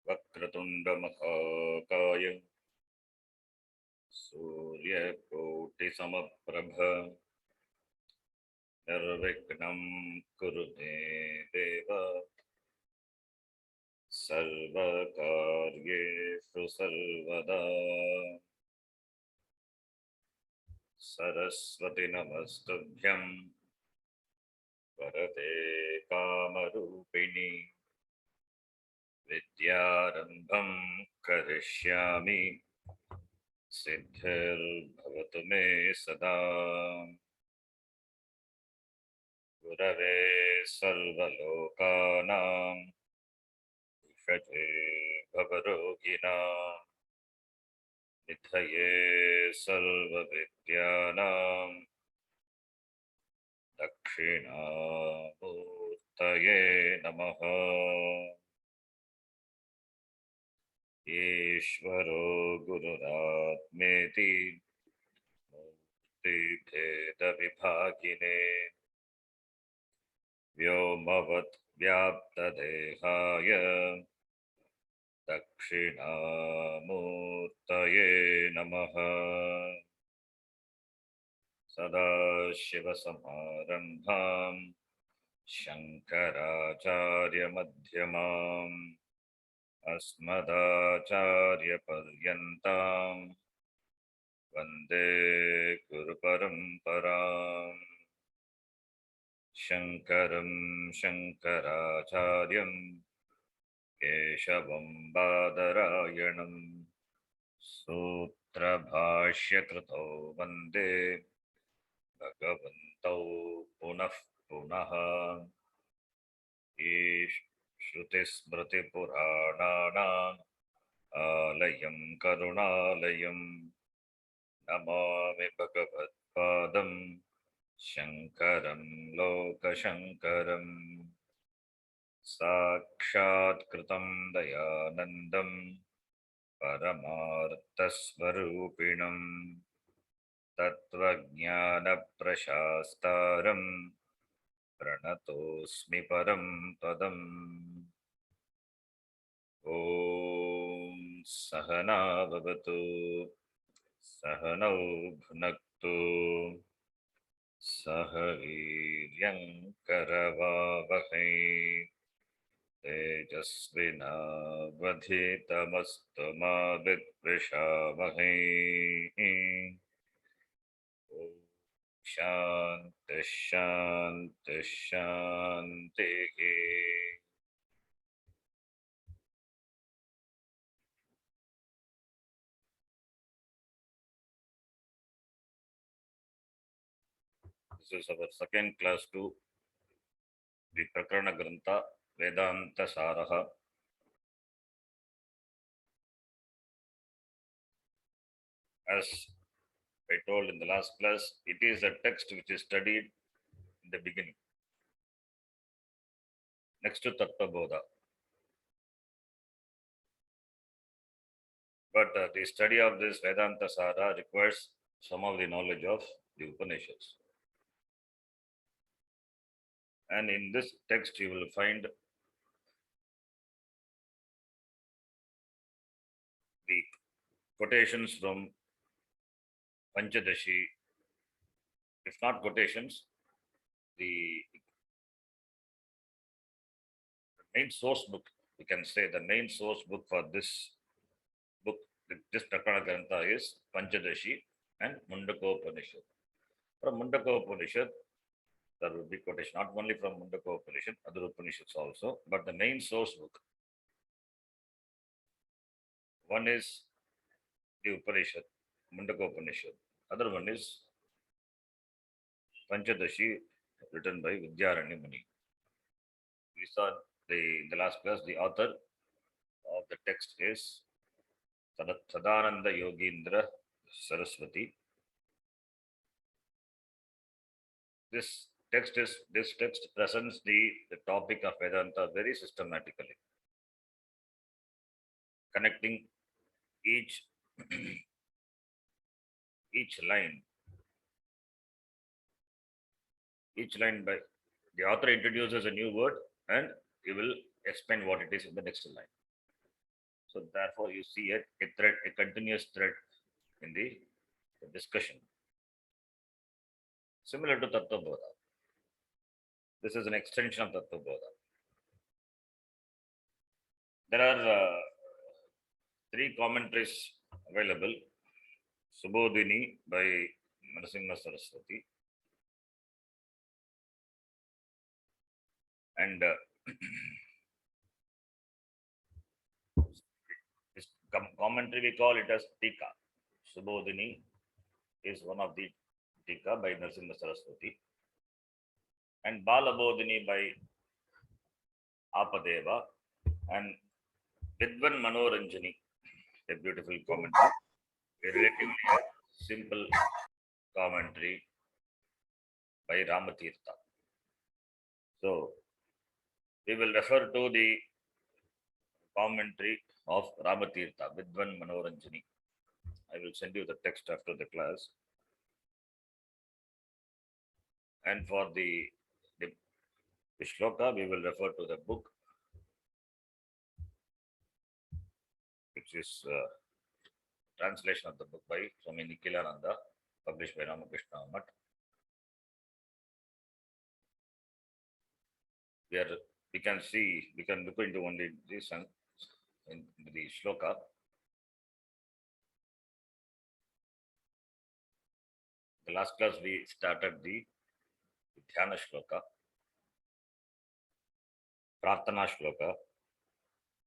वक्रतुण्डमहाकाय सूर्यकोटिसमप्रभ निर्विघ्नं कुरु मे देव सर्वकार्येषु सर्वदा। सरस्वती नमस्तुभ्यं वरदे कामरूपिणि विद्यारम्भं करिष्यामि सिद्धिर्भवतु मे सदा। गुरवे सर्वलोकानां विषये भवरोगिणां निधये सर्वविद्यानां दक्षिणामूर्तये नमः। ईश्वरो गुरुरात्मेति मूर्तिभेदविभागिने व्योमवत् व्याप्तदेहाय दक्षिणामूर्तये नमः। सदाशिवसमारम्भां शङ्कराचार्यमध्यमाम् अस्मदाचार्यपर्यन्तां वन्दे गुरुपरम्पराम्। शङ्करं शङ्कराचार्यं केशवं बादरायणं सूत्रभाष्यकृतौ वन्दे भगवन्तौ पुनः पुनः। श्रुतिस्मृतिपुराणानाम् आलयं करुणालयं नमामि भगवत्पादं शङ्करं लोकशङ्करं। साक्षात्कृतं दयानन्दं परमार्थस्वरूपिणं तत्त्वज्ञानप्रशास्तारं प्रणतोऽस्मि परं पदम्। ॐ सहना भवतु सहनौ भुनक्तु सह वीर्यं करवावहै तेजस्विनावधीतमस्तु मा विद्विषावहै। शान्ति शान्ति शान्तिः। This is our second class to the Prakarana Grantha Vedantasara. As I told in the last class, it is a text which is studied in the beginning, next to Tattva Bodha. But the study of this Vedantasara requires some of the knowledge of the Upanishads. And in this text, you will find the quotations from Panchadashi. If not quotations, the main source book, we can say the main source book for this book, this Prakarana Grantha is Panchadashi and Mundakopanishad. From Mundakopanishad, there will be quotation not only from Mundakopanishad, other Upanishads also, but the main source book. One is the Upanishad, Mundakopanishad. Other one is Panchadashi, written by Vidyaranya Muni. We saw in the last class, the author of the text is Sadananda Yogindra Saraswati. This text presents the topic of Vedanta very systematically, connecting each line by the author introduces a new word and he will explain what it is in the next line. So therefore, you see a thread, a continuous thread in the discussion, similar to Tattva Bodha. This is an extension of Tattva Bodha. There are three commentaries available. Subodhini by Narasimha Saraswati and this commentary we call it as Tika. Subodhini is one of the Tika by Narasimha Saraswati and Balabodhini by Apadeva and Vidvan Manoranjani, a beautiful commentary, a relatively simple commentary by Ramatirtha. So, we will refer to the commentary of Ramatirtha, Vidvan Manoranjani. I will send you the text after the class. And for the shloka, we will refer to the book, which is translation of the book by Swami Nikhilananda, published by Ramakrishna Math. We can look into only this and in the shloka. The last class we started the Dhyana shloka, Prarthana shloka.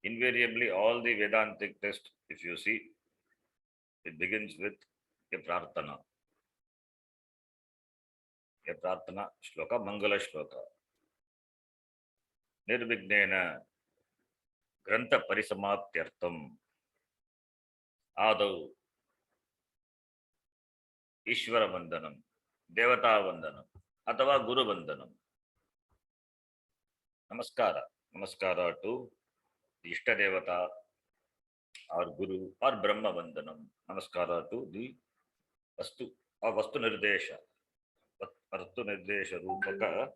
Invariably, all the Vedantic text, if you see, it begins with a Prarthana. A Prarthana shloka, Mangala shloka. Nirvignena Grantha Parisamaptyartham Adau Ishvara Vandanam, Devata Vandanam, Atava Guru Vandanam. Namaskara to the Ishta Devata or Guru or Brahma Vandanam. Namaskara to the Vastu or Vastu Nirdesha. Vastu Nirdesha Rupaka.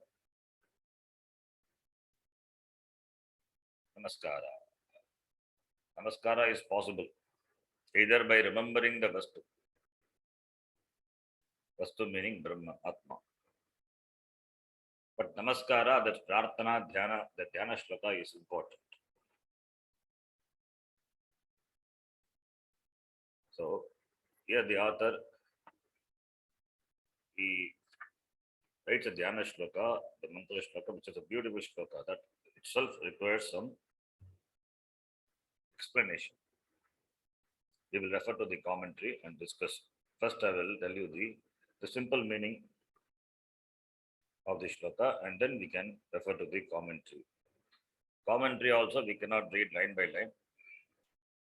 Namaskara. Namaskara is possible either by remembering the Vastu. Vastu meaning Brahma, Atma. But Namaskara, that Prarthana, Dhyana, the Dhyana shloka is important. So, here the author, he writes a Dhyana shloka, the mantra shloka, which is a beautiful shloka that itself requires some explanation. We will refer to the commentary and discuss. First, I will tell you the simple meaning of the shloka, and then we can refer to the commentary. Commentary also we cannot read line by line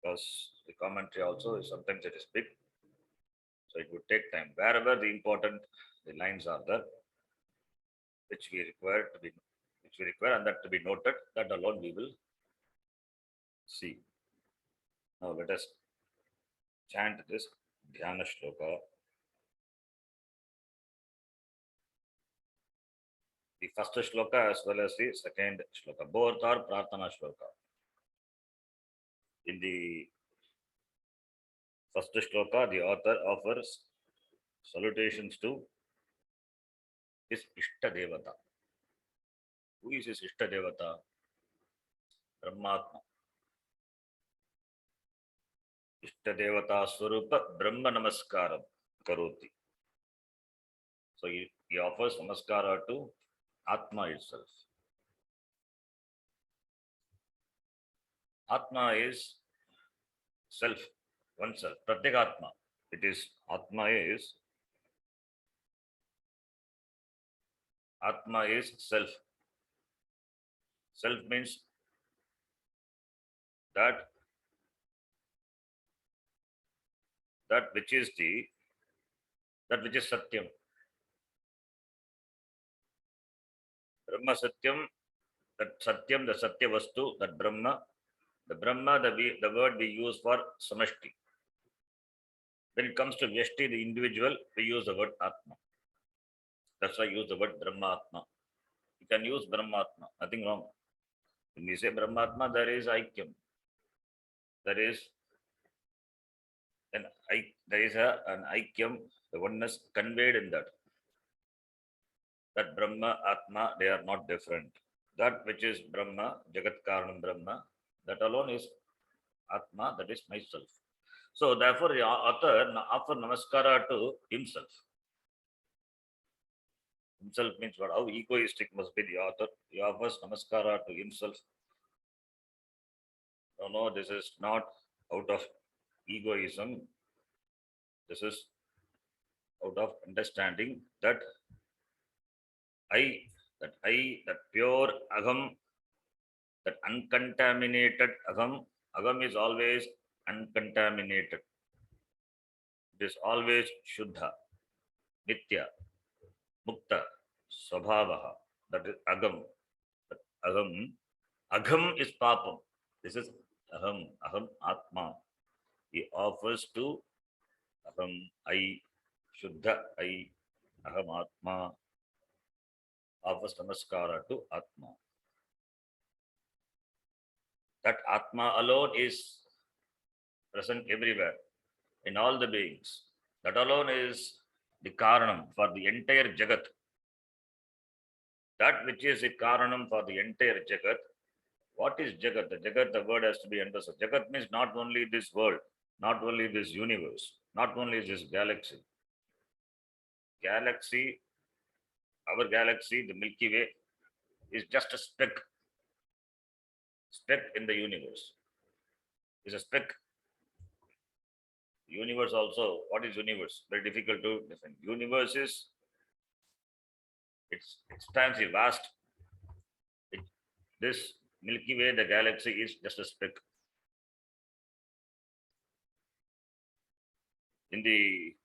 because the commentary also is sometimes it is big, so it would take time. Wherever the important the lines are there, which we require and that to be noted, that alone we will see. Now let us chant this Dhyana shloka. The first shloka as well as the second shloka. Both are Prarthana shloka. In the first shloka, the author offers salutations to his Ishta Devata. Who is his Ishta Devata? Brahmatma. Ishta Devata Swarupa Brahma Namaskaram Karoti. So he offers Namaskara to Atma itself. Atma is self, oneself, Pratyagatma. It is Atma is self. Self means that which is Satyam. Brahma Satyam, that Satyam, the Satya Vastu, that Brahma, the word we use for Samashti. When it comes to Vyashti, the individual, we use the word Atma. That's why I use the word Brahmatma. You can use Brahmatma, nothing wrong. When we say Brahmatma, there is Aikyam. there is an an aikyam, the oneness conveyed in that. That Brahma, Atma, they are not different. That which is Brahma, Jagat Karanam Brahma, that alone is Atma, that is myself. So therefore, the author offer namaskara to himself. Himself means what? How egoistic must be the author? He offers namaskara to himself. No, this is not out of egoism. This is out of understanding that that pure Aham, that uncontaminated Aham is always uncontaminated. It is always Shuddha, Nitya, Mukta, Swabhavaha. That is Agam. That Agam is Papam. This is Aham Atma. He offers to Aham, I, Shuddha, I, Aham Atma, offers namaskara to Atma. That Atma alone is present everywhere, in all the beings. That alone is the Karanam for the entire Jagat. That which is the Karanam for the entire Jagat. What is Jagat? The Jagat, the word has to be understood. Jagat means not only this world, not only this universe, not only this galaxy. Galaxy, our galaxy, the Milky Way, is just a speck in the universe. Is a speck. Universe also, what is universe? Very difficult to define. Universe is, it's expansive, vast. This Milky Way, the galaxy, is just a speck. In the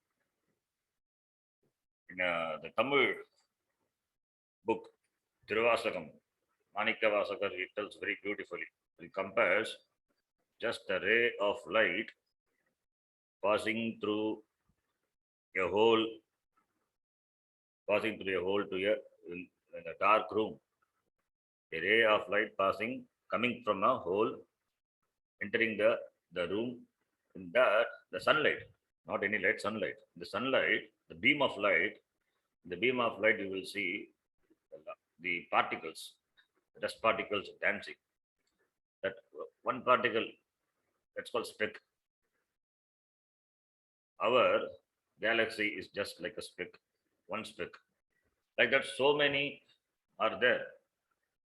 Tamil book, Tiruvasakam, Manikavasakar, it tells very beautifully. He compares just a ray of light passing through a hole to in a dark room. A ray of light coming from a hole, entering the room. In that, the sunlight, not any light, sunlight. The sunlight, the beam of light, you will see the particles, the dust particles dancing. That one particle, that's called speck. Our galaxy is just like a speck, one speck. Like that, so many are there.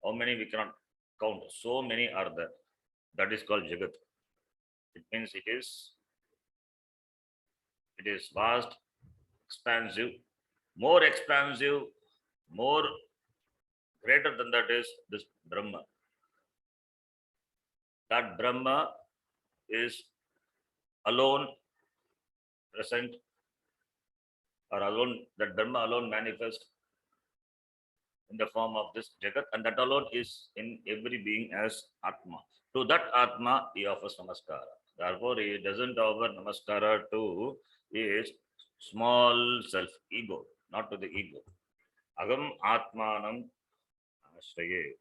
How many we cannot count? So many are there. That is called Jagat. It means it is vast, expansive, more greater than that is this Brahma. That Brahma is alone present, or alone, that Brahma alone manifests in the form of this Jagat, and that alone is in every being as Atma. To that Atma, he offers namaskara. Therefore, he doesn't offer namaskara to his small self, ego, not to the ego. Agam Atmanam Ashraye.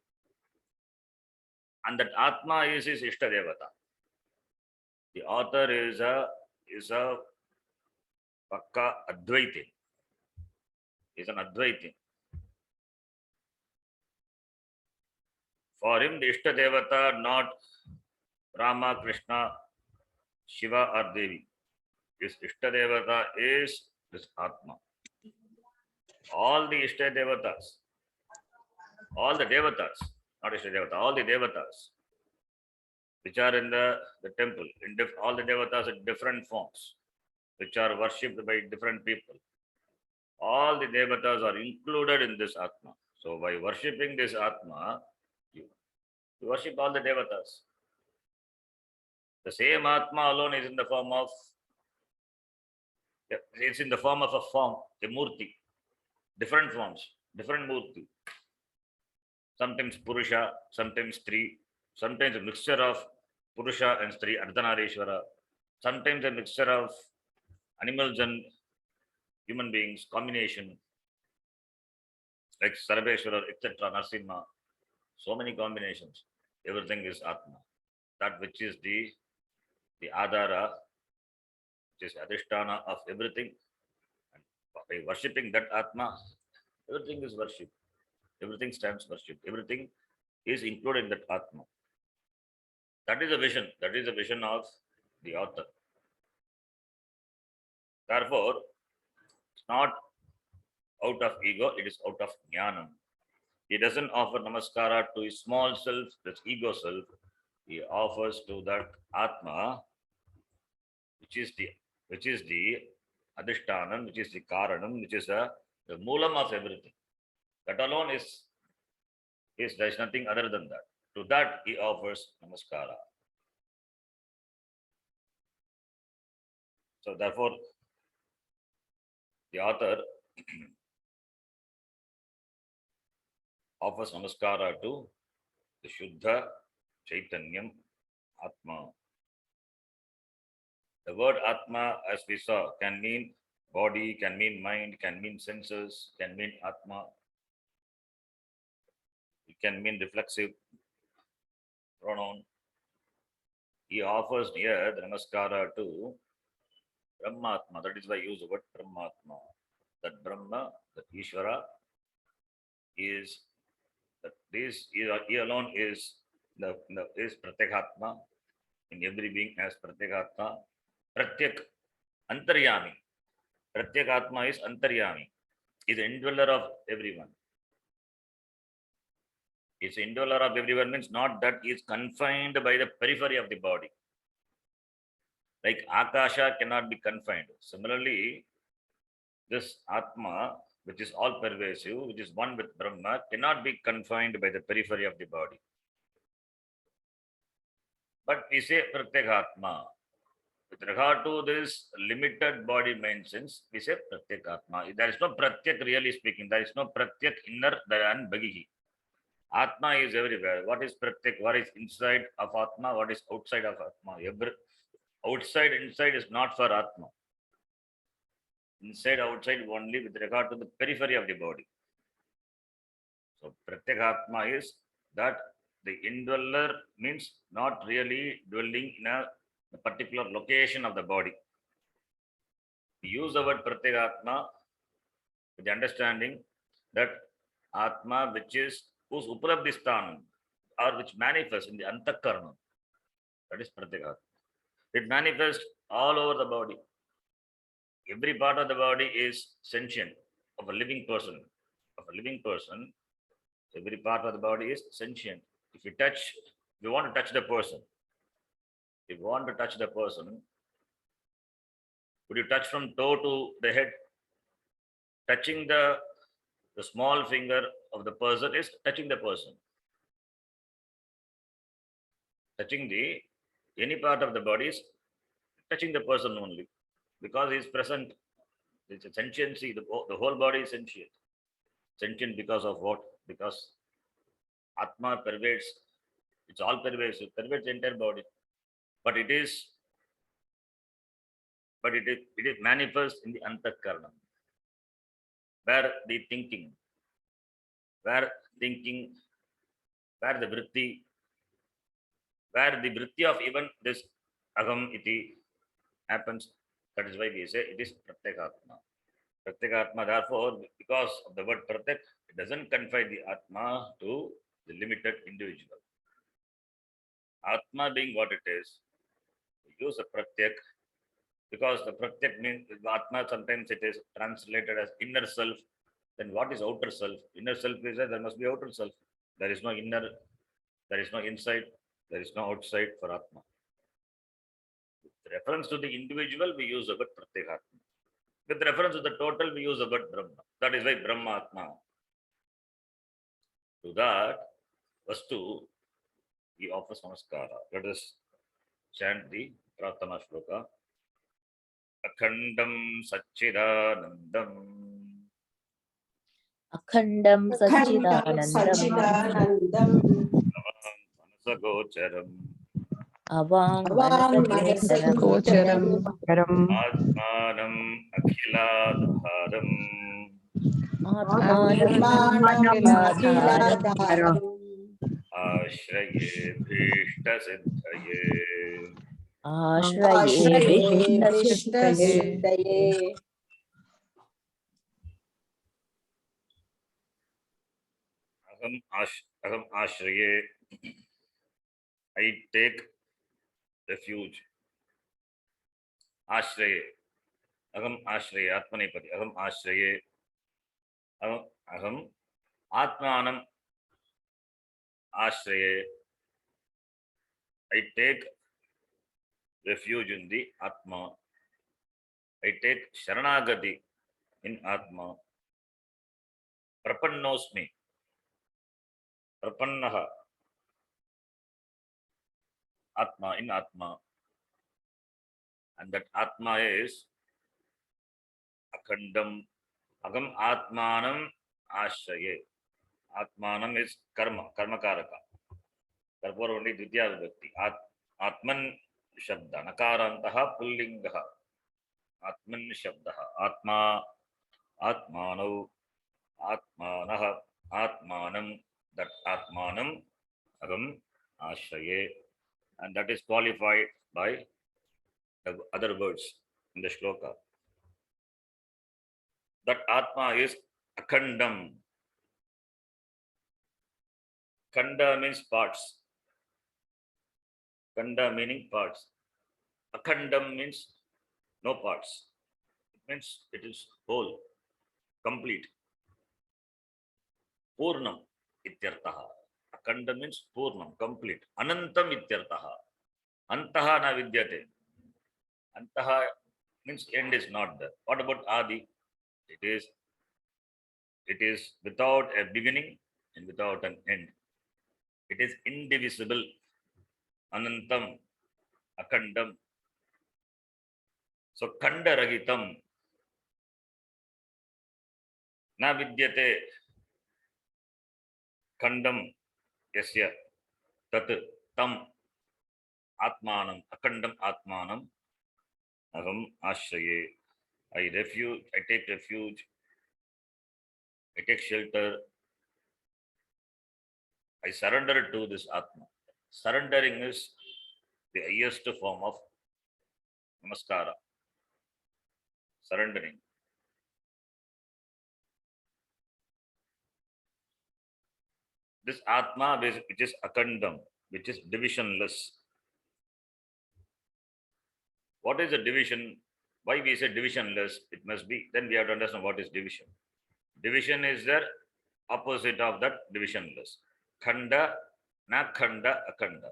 And that Atma is his Ishtadevata. The author is a Pakka Advaiti. Is an Advaiti. For him, the Ishtadevata, not Rama, Krishna, Shiva or Devi. His Ishtadevata is this Atma. All the Ishtadevatas, all the Devatas, not Ishtadevata, all the Devatas, which are in the temple, all the Devatas in different forms, which are worshipped by different people. All the Devatas are included in this Atma. So by worshipping this Atma, you worship all the Devatas. The same Atma alone is in the form of, it's in the form of a form, a Murti, different forms, different Murti. Sometimes Purusha, sometimes Stri, sometimes a mixture of Purusha and Stri, Ardhanarishvara, sometimes a mixture of animals and human beings, combination, like Sarveshwara, etc., Narsimha, so many combinations. Everything is Atma. That which is the the Adhara, which is Adhisthana of everything. And by worshipping that Atma, everything is worship. Everything stands worship. Everything is included in that Atma. That is a vision. That is the vision of the author. Therefore, it's not out of ego, it is out of jnanam. He doesn't offer namaskara to his small self, this ego self. He offers to that Atma, which is the Adhishtanam, which is the Karanam, which is the Moolam of everything. That alone is there is nothing other than that. To that he offers namaskara. So therefore, the author offers namaskara to the Shuddha Chaitanyam Atma. The word Atma, as we saw, can mean body, can mean mind, can mean senses, can mean Atma. It can mean reflexive pronoun. He offers here the namaskara to Brahmatma. That is why I use the word Brahmatma. That Brahma, that Ishvara is that this he alone is is Pratyekatma. In every being as Pratyekatma. Pratyak Antaryami. Pratyekatma is Antaryami. Is the indweller of everyone. Is the indweller of everyone means not that he is confined by the periphery of the body. Like Akasha cannot be confined. Similarly, this Atma, which is all pervasive, which is one with Brahma, cannot be confined by the periphery of the body. But we say Pratyekatma. With regard to this limited body mind sense, we say Pratyekatma. There is no Pratyak really speaking. There is no Pratyak inner than Bhagihi. Atma is everywhere. What is Pratyak? What is inside of Atma? What is outside of Atma? Outside, inside is not for Atma. Inside, outside only with regard to the periphery of the body. So Pratyekatma is that the indweller means not really dwelling in a particular location of the body. We use the word Pratyekatma with the understanding that Atma, which is whose Uprabdhisthanam or which manifests in the Antakarna, that is Pratyekatma. It manifests all over the body. Every part of the body is sentient of a living person. Of a living person, every part of the body is sentient. If you want to touch the person. If you want to touch the person, would you touch from toe to the head? Touching the small finger of the person is touching the person. Touching any part of the body is touching the person only. Because he is present. It's a sentiency. The whole body is sentient. Sentient because of what? Because Atma pervades. It's all pervasive. Pervades the entire body. But it is manifest in the Antakarna. Where the thinking, where the vritti, where the vritti of even this Agam iti happens. That is why we say it is Pratyekatma. Pratyekatma, therefore, because of the word Pratyak, it doesn't confine the Atma to the limited individual. Atma being what it is, we use a Pratyak because the Pratyak means Atma, sometimes it is translated as inner self. Then what is outer self? Inner self is that there must be outer self. There is no inner, there is no inside, there is no outside for Atma. With reference to the individual, we use the word Pratyekatma. With reference to the total, we use the word Brahma. That is why Brahma Atma. To that Vastu, he offers namaskara. Let us chant the Pratana Shloka. Akhandam Satchidanandam. Akhandam Satchidanandam. Manasagocharam. Avang Manasagocharam. Atmanam Akhiladharam. Atmanam Akhiladharam. Ashraye Bhishta Siddhaye. आश्रये आश्रये विष्णुसिद्धये विष्णुसिद्धये aham ashraye. I take refuge. Ashraye. Aham ashraye. Atmanepati. Aham ashraye. Aham atmanam ashraye. I take refuge in the Atma. I take Sharanagati in Atma. Prapannosmi. Prapannaha. Atma in Atma. And that Atma is Akhandam. Agam Atmanam Ashraye. Atmanam is Karma, Karmakaraka. Therefore, only Dvitiya Vibhakti. Atman Shabda. Nakarantaha Pullingaha. Atman Shabdaha. Atma. Atmanav. Atmanaha. Atmanam. That Atmanam. Agam Ashraye. And that is qualified by the other words in the shloka. That Atma is Akhandam. Khanda means parts. Khanda meaning parts. Akhandam means no parts. It means it is whole, complete. Purnam ityartaha. Akhanda means Purnam, complete. Anantam ityartaha. Antaha na vidyate. Antaha means end is not there. What about Adi? It is without a beginning and without an end. It is indivisible. Anantam, Akhandam. So Khanda Ragitam. Na vidyate. Khandam yasya tat tam atmanam akhandam atmanam aham ashraye. I take refuge, I take shelter, I surrender to this Atma. Surrendering is the highest form of namaskara. Surrendering. This Atma, which is akhandam, which is divisionless. What is the division? Why we say divisionless? It must be, then we have to understand what is division. Division is the opposite of that divisionless. Khanda, na khanda, akhanda.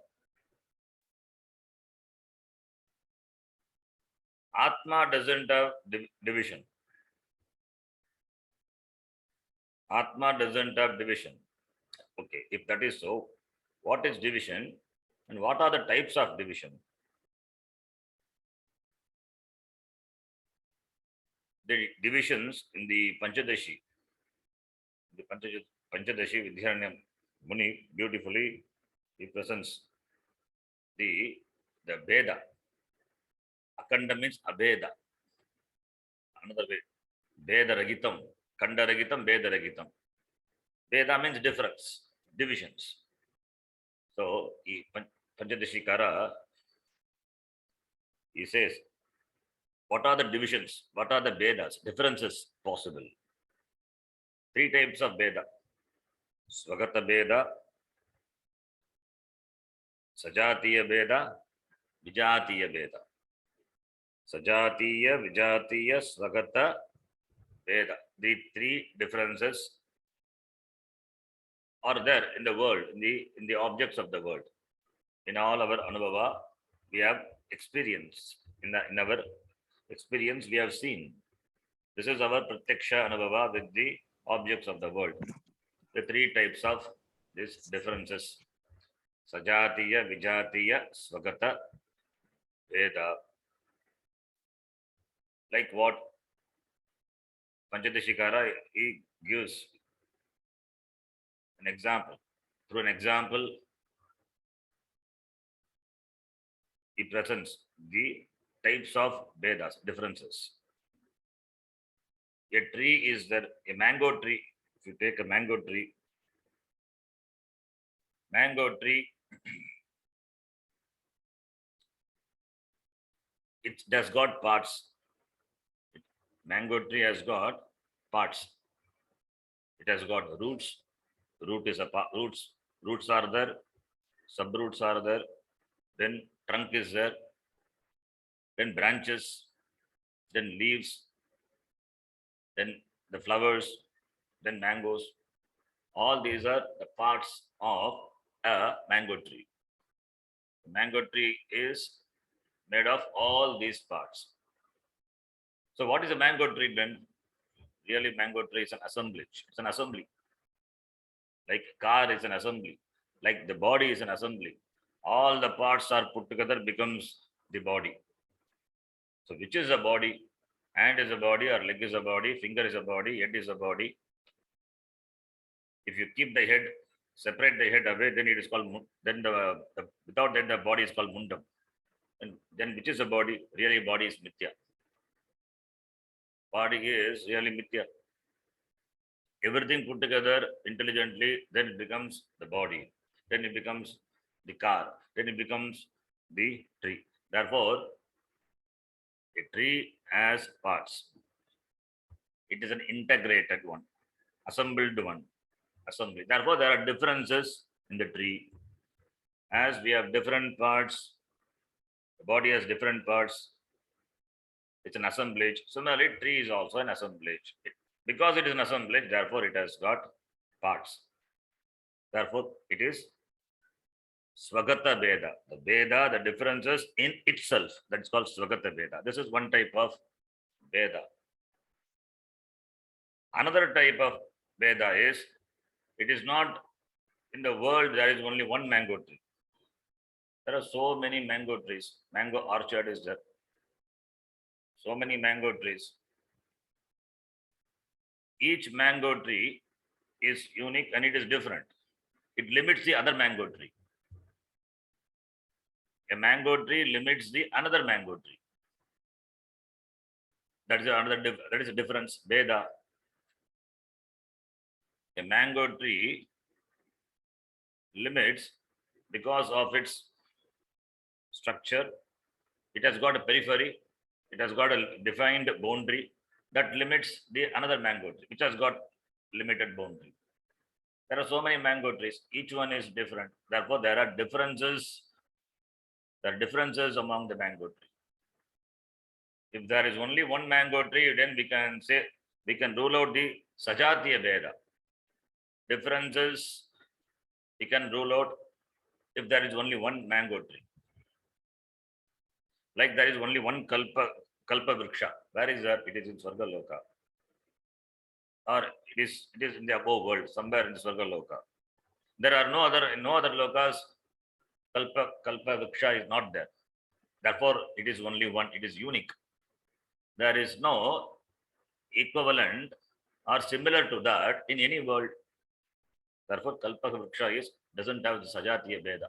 Atma doesn't have division. Atma doesn't have division. Okay, if that is so, what is division and what are the types of division? The divisions in the Panchadashi, Panchadashi Vidhyaranyam Muni beautifully he presents the Veda. Akhanda means Abheda. Another way, Veda Ragitam, Khanda Ragitam, Veda Ragitam. Veda means difference, divisions. So, Panchadashikara, he says, what are the divisions? What are the Vedas? Differences possible. 3 types of Veda. Swagata Veda, Sajatiya Veda, Vijatiya Veda. Sajatiya, Vijatiya, Swagata Veda. The 3 differences are there in the world, in the objects of the world. In all our anubhava, we have experienced. In our experience, we have seen. This is our pratyaksha anubhava with the objects of the world. The 3 types of these differences. Sajatiya, Vijatiya, Swagata Veda. Like what Panchadashikara, he gives an example. Through an example, he presents the types of Vedas, differences. A tree is there, a mango tree. If you take a mango tree, it has got parts. Mango tree has got parts. It has got roots. Root is a part. Roots are there. Subroots are there. Then trunk is there. Then branches. Then leaves. Then the flowers. Then mangoes. All these are the parts of a mango tree. The mango tree is made of all these parts. So what is a mango tree then? Really, mango tree is an assemblage. It's an assembly. Like car is an assembly. Like the body is an assembly. All the parts are put together becomes the body. So which is a body? Hand is a body, or leg is a body, finger is a body, head is a body. If you keep the head, separate the head away, then it is called, then the without that the body is called mundam. And then which is a body? Really body is mithya. Body is really mithya. Everything put together intelligently, then it becomes the body. Then it becomes the car. Then it becomes the tree. Therefore, a tree has parts. It is an integrated one, assembled one, assembly. Therefore, there are differences in the tree. As we have different parts, the body has different parts. It's an assemblage. Similarly, tree is also an assemblage. Because it is an assemblage, therefore it has got parts. Therefore, it is Swagata Veda. The Veda, the differences in itself, that's called Swagata Veda. This is one type of Veda. Another type of Veda is, it is not in the world there is only one mango tree. There are so many mango trees. Mango orchard is there. So many mango trees. Each mango tree is unique and it is different. It limits the other mango tree. A mango tree limits the another mango tree. That is a difference. Veda. A mango tree limits because of its structure. It has got a periphery. It has got a defined boundary that limits the another mango tree, which has got limited boundary. There are so many mango trees. Each one is different. Therefore, there are differences. There are differences among the mango tree. If there is only one mango tree, then we can rule out the Sajatiya Veda. Differences we can rule out if there is only one mango tree. Like there is only one Kalpa Vriksha. Where is that? It is in Swargaloka. Or it is in the above world, somewhere in the Swargaloka. There are no other lokas. Kalpa Vriksha is not there. Therefore, it is only one. It is unique. There is no equivalent or similar to that in any world. Therefore, Kalpa Vriksha doesn't have the Sajatiya Veda.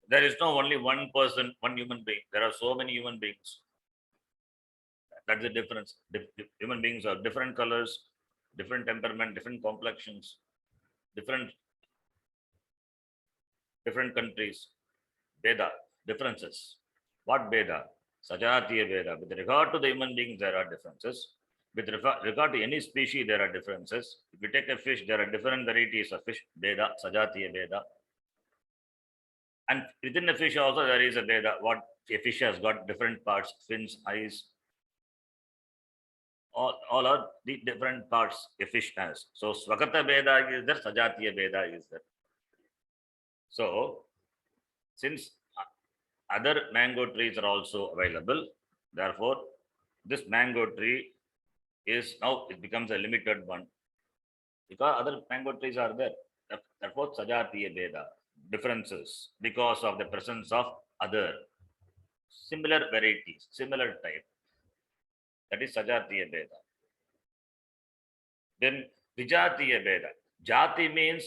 There is no only one person, one human being. There are so many human beings. That's the difference. Human beings are different colors, different temperament, different complexions, different countries. Veda, differences. What Veda? Sajatiya Veda. With regard to the human beings, there are differences. With regard to any species, there are differences. If you take a fish, there are different varieties of fish. Veda, Sajatiya Veda. And within the fish also, there is a Veda. What a fish has got different parts, fins, eyes. All are the different parts a fish has. So Swagata Veda is there, Sajatiya Veda is there. So since other mango trees are also available, therefore this mango tree is now, it becomes a limited one because other mango trees are there. Therefore Sajatiya Veda, differences because of the presence of other similar varieties, similar type. That is Sajatiya Veda. Then Vijatiya Veda. Jati means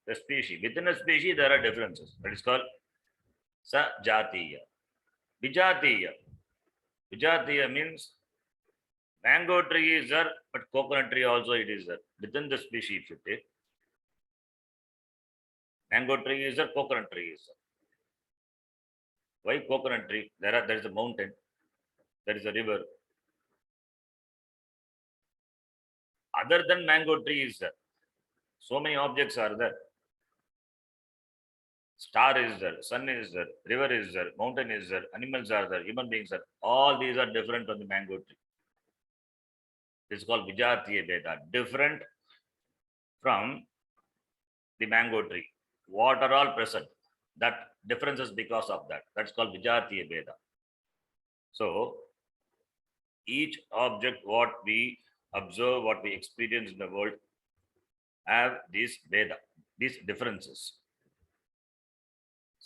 the species. Within a species, there are differences. That is called Sajatiya. Vijatiya. Vijatiya means mango tree is there, but coconut tree also it is there. Within the species, if you take, Mango tree is there, coconut tree is there. Why coconut tree? There is a mountain, there is a river. Other than mango tree is there. So many objects are there. Star is there, sun is there, river is there, mountain is there, animals are there, human beings are. All these are different from the mango tree. This is called Vijatiya Veda, different from the mango tree. What are all present? That difference is because of that. That's called Vijatiya Veda. So each object, what we observe, what we experience in the world, have these Veda, these differences.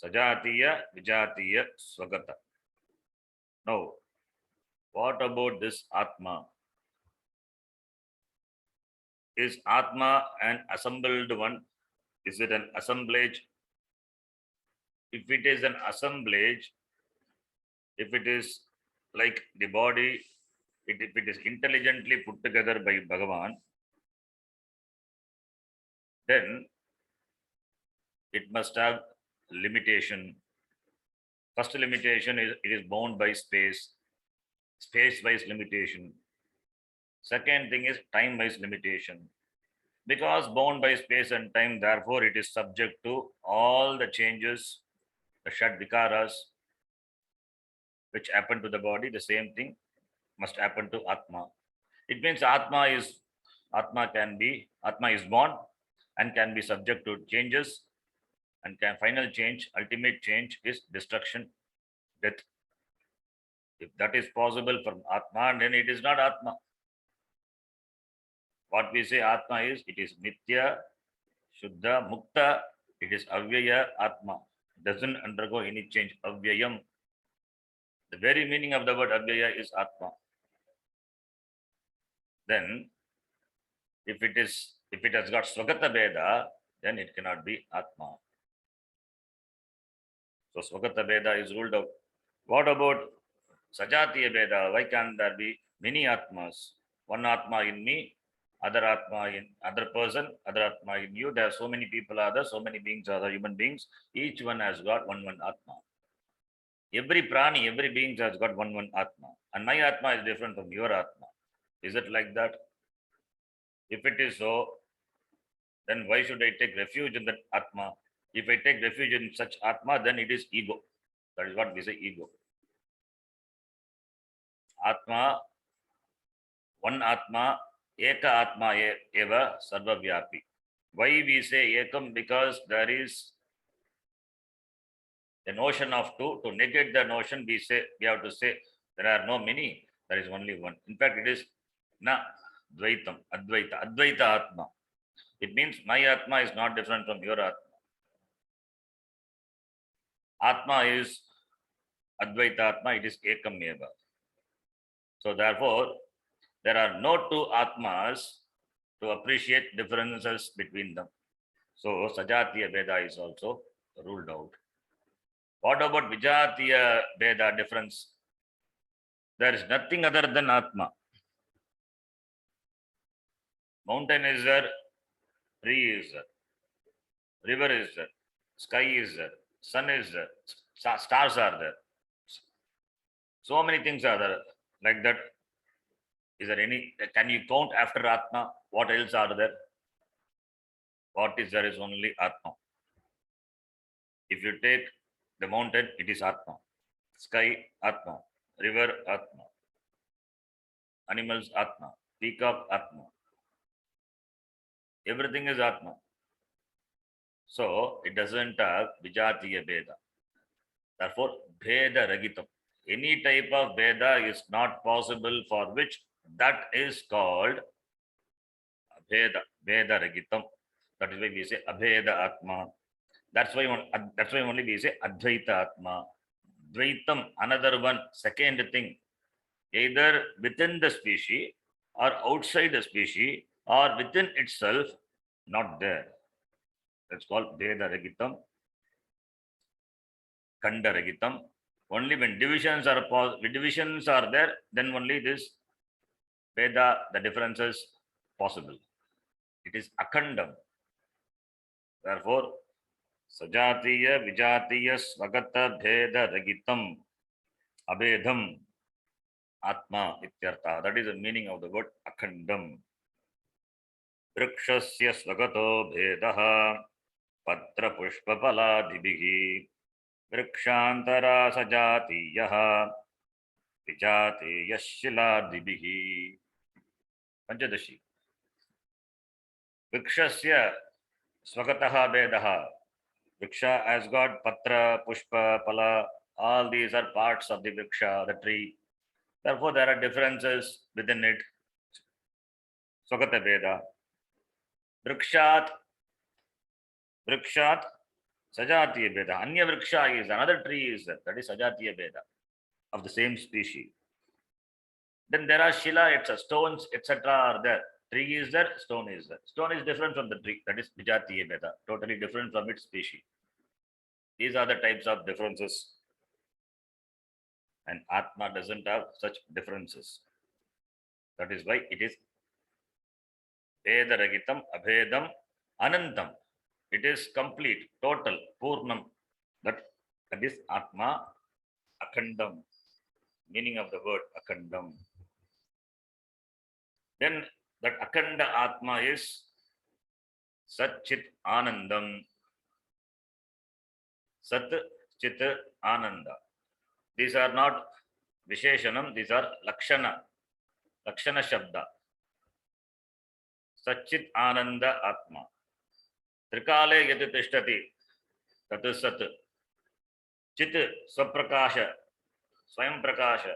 Sajatiya, Vijatiya, Swagata. Now, what about this Atma? Is Atma an assembled one? Is it an assemblage? If it is an assemblage, if it is like the body, if it is intelligently put together by Bhagavan, then it must have limitation. First limitation is it is bound by space, space-wise limitation. Second thing is time-wise limitation. Because bound by space and time, therefore it is subject to all the changes, the Shad Vikaras, which happen to the body. The same thing must happen to Atma. It means Atma is born and can be subject to changes, and can final change, ultimate change is destruction, death. If that is possible from Atma, then it is not Atma. What we say Atma is, it is Nitya, Shuddha, Mukta, it is Avyaya Atma. Doesn't undergo any change. Avyayam. The very meaning of the word Avyaya is Atma. Then, if it has got Swagata Veda, then it cannot be Atma. So Swagata Veda is ruled out. What about Sajatiya Veda? Why can't there be many Atmas? One Atma in me, other Atma in other person, other Atma in you. There are so many people are there, so many beings are there, human beings. Each one has got one Atma. Every prani, every being has got one Atma. And my Atma is different from your Atma. Is it like that? If it is so, then why should I take refuge in that Atma? If I take refuge in such Atma, then it is ego. That is what we say, ego. Atma, one Atma, Eka Atma eva sarvavyapi. Why we say Ekam? Because there is the notion of two. To negate the notion, we have to say there are no many, there is only one. In fact, it is na Dvaitam, Advaita, Advaita Atma. It means my Atma is not different from your Atma. Atma is Advaita Atma, it is Ekam eva. So therefore, there are no two Atmas to appreciate differences between them. So Sajatiya Veda is also ruled out. What about Vijatiya Veda difference? There is nothing other than Atma. Mountain is there, tree is there, river is there, sky is there, sun is there, stars are there. So many things are there. Like that, is there any, can you count after Atma? What else are there? What is there is only Atma. If you take the mountain, it is Atma. Sky, Atma. River, Atma. Animals, Atma. Peacock, Atma. Everything is Atma. So it doesn't have Vijatiya Veda. Therefore, Veda Ragitam. Any type of Veda is not possible, for which that is called Veda, Veda Ragitam. That is why we say Abheda Atma. That's why only we say Advaita Atma. Dvaitam, another one, second thing, either within the species or outside the species or within itself, not there. That's called Veda Ragitam, Kanda Ragitam. Only when divisions are there, then only this Veda, the differences possible. It is Akandam. Therefore, Sajatiya Vijatiya Svagata Bheda Ragitam Abedam Atma Ityartha. That is the meaning of the word Akhandam. Vrikshasya Svagato Bhedaha Patra Pushpa Paladibhihi Vrikshantara Sajatiyaha Vijatiya Shiladibhihi. Panchadashi. Vrikshasya Svagataha Bhedaha. Vriksha has got Patra, Pushpa, Pala. All these are parts of the Vriksha, the tree. Therefore, there are differences within it. Swagata Veda. Vrikshat, Sajatiya Veda. Anya Vriksha is another tree is there. That is Sajatiya Veda of the same species. Then there are Shila, it's stones, etc. are there. Tree is there, stone is there. Stone is different from the tree. That is Vijatiya Veda. Totally different from its species. These are the types of differences. And Atma doesn't have such differences. That is why it is Veda Ragitam, Abhedam, Anantam. It is complete, total, Purnam. That is Atma, Akhandam. Meaning of the word Akhandam. Then that Akhanda Atma is Sat Chit Anandam. Sat Chit Ananda. These are not Visheshanam, these are Lakshana. Lakshana Shabda. Satchit Ananda Atma. Trikale Yat Tishtati. Tat Sat. Chit Swaprakasha. Swayam Prakasha.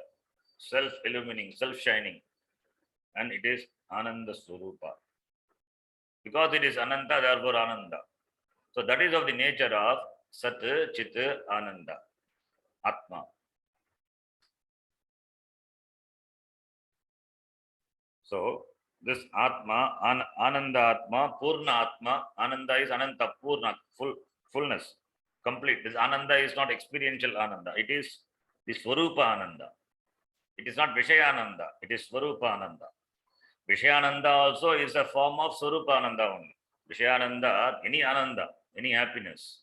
Self-illumining, self-shining. And it is Ananda Swarupa. Because it is Ananta, therefore Ananda. So that is of the nature of Sat, Chit, Ananda. Atma. So this Atma, Ananda Atma, Purna Atma, Ananda is Ananta, Purna, fullness, complete. This Ananda is not experiential Ananda. It is the Swarupa Ananda. It is not Vishayananda. It is Swarupa Ananda. Vishayananda also is a form of Swarupa Ananda only. Vishayananda, any Ananda, any happiness,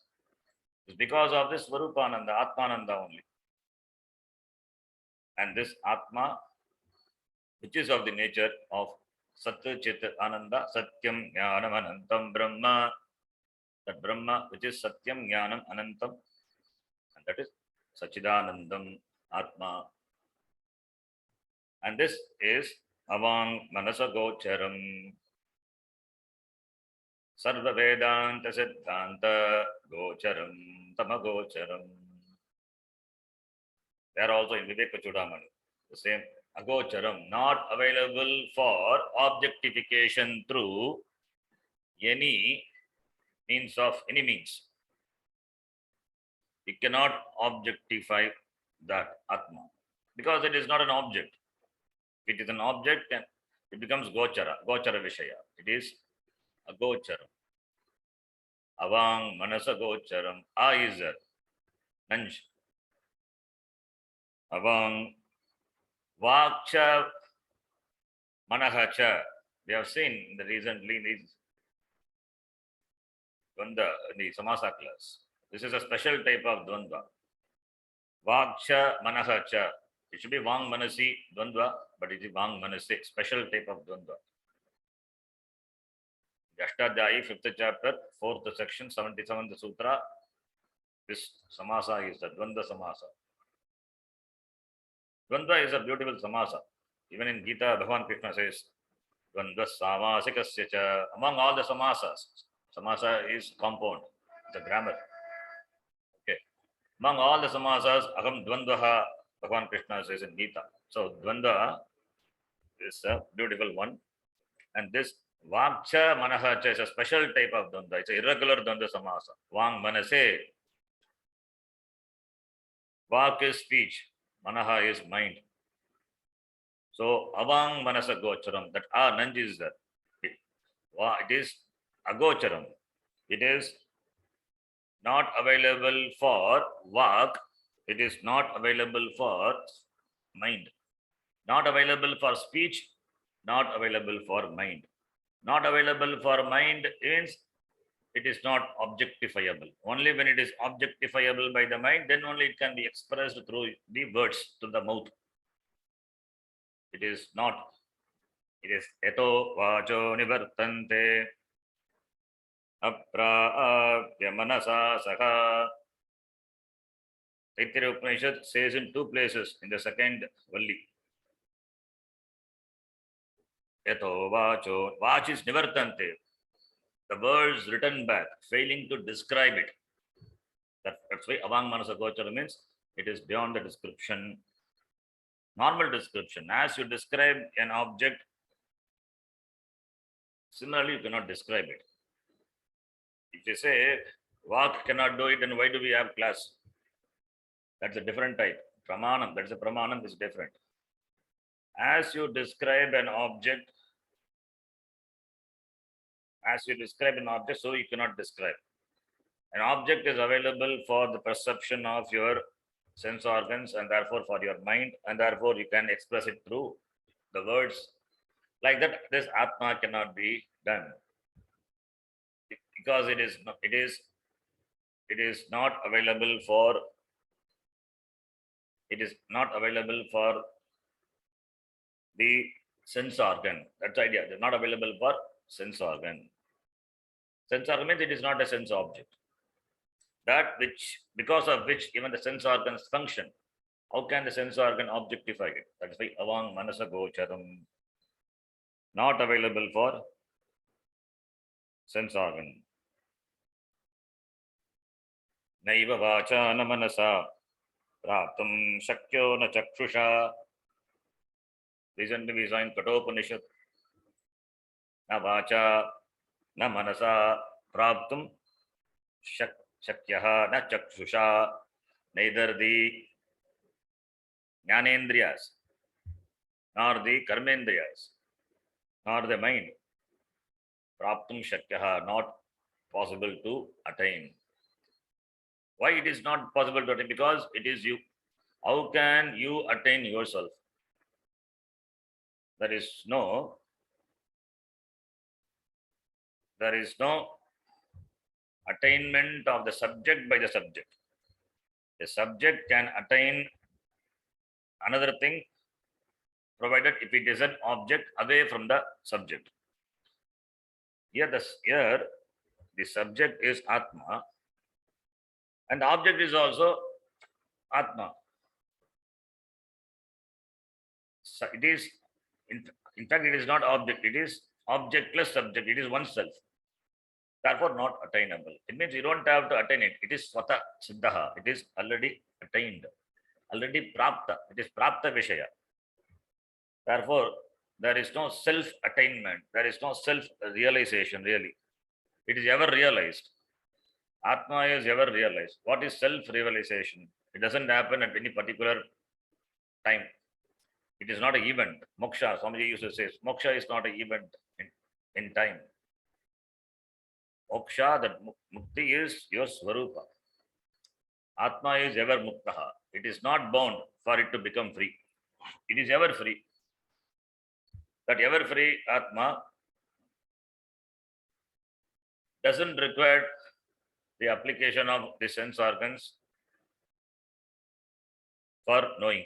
is because of this Swarupa Ananda, Atma Ananda only. And this Atma, which is of the nature of Sat, Chit, Ananda, Satyam, Jnanam, Anantam, Brahma. That Brahma, which is Satyam, Jnanam, Anantam, and that is Sachidanandam, Atma. And this is Avang Manasa Gocharam. Sarva Vedanta Siddhanta Gocharam, Tamagocharam. They are also in Viveka Chudamani. The same Agocharam, not available for objectification through any means of any means. You cannot objectify that Atma because it is not an object. If it is an object, then it becomes Gochara, Gochara Vishaya. It is a Gocharam. Avang Manasa Gocharam. A is there. Nanj. Avang Vakcha Manahacha. We have seen in the recently these Dvanda in the Samasa class. This is a special type of Dvandva. Vakcha Manahacha. It should be Vang Manasi Dvandva, but it is Vang Manasi, special type of Dvandva. Ashtadhyayi, 5th chapter, 4th section, 77th sutra. This samasa is the Dvanda samasa. Dvanda is a beautiful samasa. Even in Gita, Bhagavan Krishna says, Dvanda samasikasya cha. Among all the samasas, samasa is compound, it's a grammar. Okay. Among all the samasas, Aham Dvandaha, Bhagavan Krishna says in Gita. So Dvanda is a beautiful one. And this Vakcha Manahacha is a special type of Dvanda. It's an irregular Dvanda samasa. Vang Manase. Vak is speech. Manaha is mind. So Avang Manasa Gocharam. That Nanj is there. It is Agocharam. It is not available for Vak. It is not available for mind. Not available for speech. Not available for mind. Not available for mind means it is not objectifiable. Only when it is objectifiable by the mind, then only it can be expressed through the words, through the mouth. It is not. It is eto vacho nivartante apraapya manasa saka. Taittiriya Upanishad says in two places in the second valli. Eto vacho. Vach is nivartante. The words written back, failing to describe it. That's why avang manasa gochara means it is beyond the description, normal description. As you describe an object, similarly you cannot describe it. If you say Vak cannot do it, then why do we have class? That's a different type. Pramanam, that's a pramanam is different. As you describe an object, so you cannot describe. An object is available for the perception of your sense organs and therefore for your mind, and therefore you can express it through the words. Like that, this Atma cannot be done because it is not available for the sense organ. That's the idea. It is not available for sense organ. Sense organ means it is not a sense object. That which, because of which even the sense organs function. How can the sense organ objectify it? That's why avang manasa gocharam, not available for sense organ. Naiva vacha na manasa praptam shakyo na chakshusha. Recently we saw in Katopanishad. Na vacha na manasa praptam shakyaha na chakshusha. Neither the jnanendriyas, nor the karmendriyas, nor the mind. Praptum shakyaha, not possible to attain. Why it is not possible to attain? Because it is you. How can you attain yourself? There is no attainment of the subject by the subject. The subject can attain another thing provided if it is an object away from the subject. Here the subject is Atma and the object is also Atma. So it is, in fact, it is not object, it is objectless subject, it is oneself. Therefore, not attainable. It means you don't have to attain it. It is swata siddhaha. It is already attained, already prapta. It is prapta vishaya. Therefore, there is no self-attainment. There is no self-realization, really. It is ever realized. Atma is ever realized. What is self-realization? It doesn't happen at any particular time. It is not an event. Moksha, somebody used to say, moksha is not an event in time. Moksha, that mukti is your swarupa. Atma is ever muktaha. It is not bound for it to become free. It is ever free. That ever free Atma doesn't require the application of the sense organs for knowing.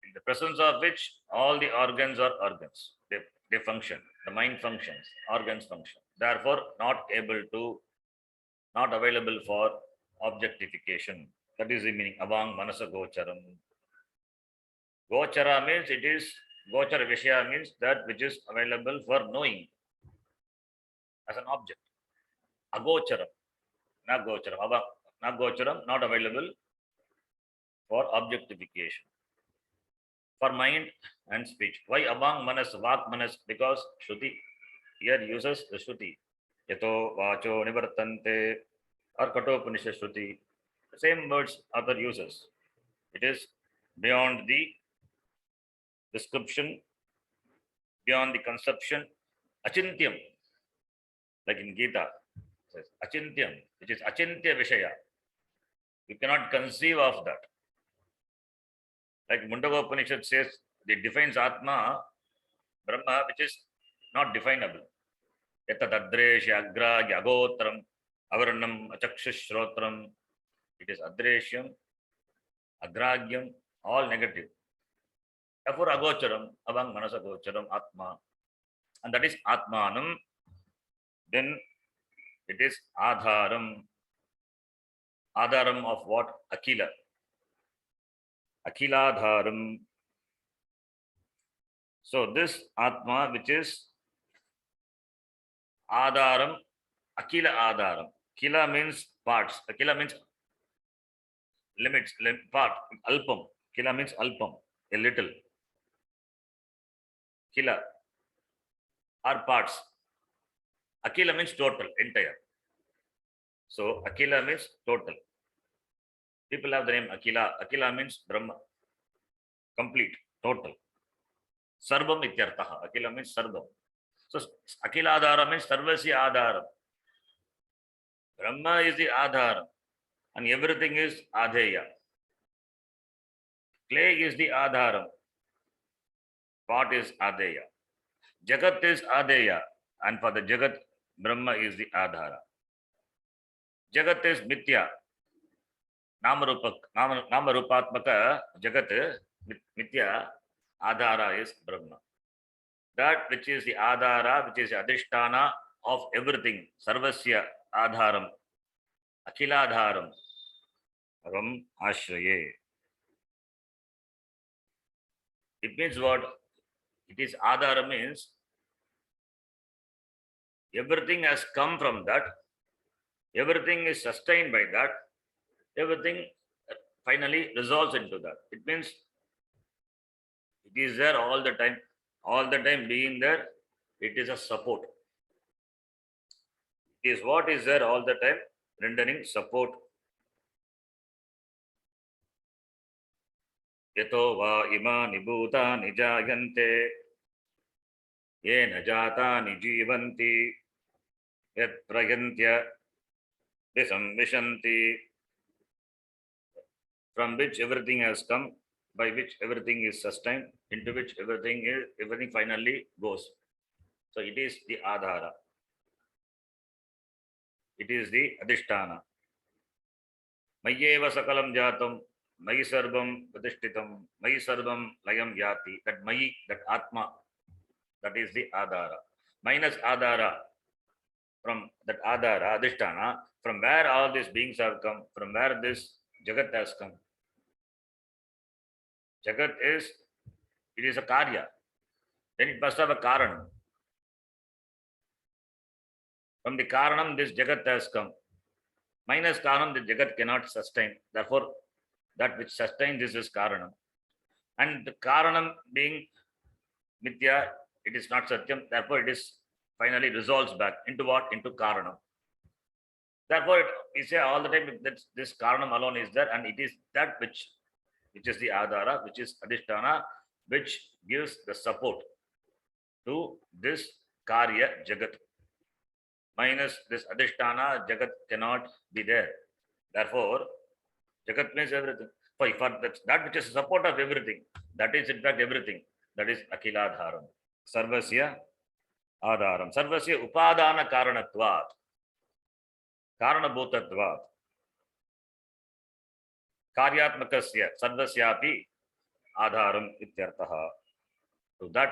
In the presence of which all the organs are organs. They function. The mind functions. Organs function. Therefore, not available for objectification. That is the meaning. Avang manasa gocharam. Gochara means it is, gochara vishaya means that which is available for knowing as an object. Agocharam, not gocharam. Not gocharam, not available for objectification. For mind and speech. Why avang manas, vak manas? Because Shruti here uses the Shruti. Yato vacho nivartante or Katopanishad Shruti. The same words other uses. It is beyond the description, beyond the conception. Achintyam, like in Gita, says Achintyam, which is Achintya Vishaya. You cannot conceive of that. Like Mundaka Upanishad says, it defines Atma, Brahma, which is not definable. Yatadadresha agragya agotram avarnam achakshushrotram. It is adreshyam, agragyam, all negative. Therefore, agocharam, avang manasagocharam, atma. And that is atmanam. Then it is adharam. Adharam of what? Akila. Akiladharam. So this atma, which is adharam, akila adharam. Kila means parts. Akila means limits, part, alpam. Kila means alpam, a little. Kila are parts. Akila means total, entire. So Akila means total. People have the name Akila. Akila means Brahma, complete, total. Sarvam ityartaha. Akila means Sarvam. So Akila Adhara means Sarvasya Adharam. Brahma is the Adharam and everything is Adheya. Clay is the Adharam. Pot is Adheya. Jagat is Adheya, and for the Jagat, Brahma is the Adhara. Jagat is Mithya. Namarupatmaka Jagat, Mithya, Adhara is Brahma. That which is the Adhara, which is the Adhisthana of everything, Sarvasya Adharam, Akiladharam, Ram Ashraye. It means what? It is Adhara means everything has come from that, everything is sustained by that, everything finally resolves into that. It means it is there all the time being there, it is a support. It is what is there all the time, rendering support. Yato va imani bhutani jayante yena jatani jivanti yat prayantya visamvishanti, from which everything has come, by which everything is sustained, into which everything finally goes. So it is the Adhara. It is the Adhisthana. Mayeva sakalam jatam, Mayi sarvam pratishtitam, Mayi sarvam layam yati. That Mayi, that Atma, that is the Adhara. Minus Adhara, from that Adhara, Adhisthana, from where all these beings have come, from where this Jagat has come. Jagat is, it is a Karya. Then it must have a Karanam. From the Karanam, this Jagat has come. Minus Karanam, the Jagat cannot sustain. Therefore, that which sustains this is Karanam. And the Karanam being Mithya, it is not Satyam. Therefore, it is finally resolves back into what? Into Karanam. Therefore, we say all the time that this Karanam alone is there, and it is that which is the Adhara, which is Adhisthana, which gives the support to this Karya Jagat. Minus this Adhisthana, Jagat cannot be there. Therefore, Jagat means everything. For that which is support of everything, that is in fact everything. That is Akiladharam. Sarvasya Adharam. Sarvasya Upadana Karanatvat. Karanabhutatvat. Karyatmakasya Sarvasyapi Adharam Ityartaha. So that,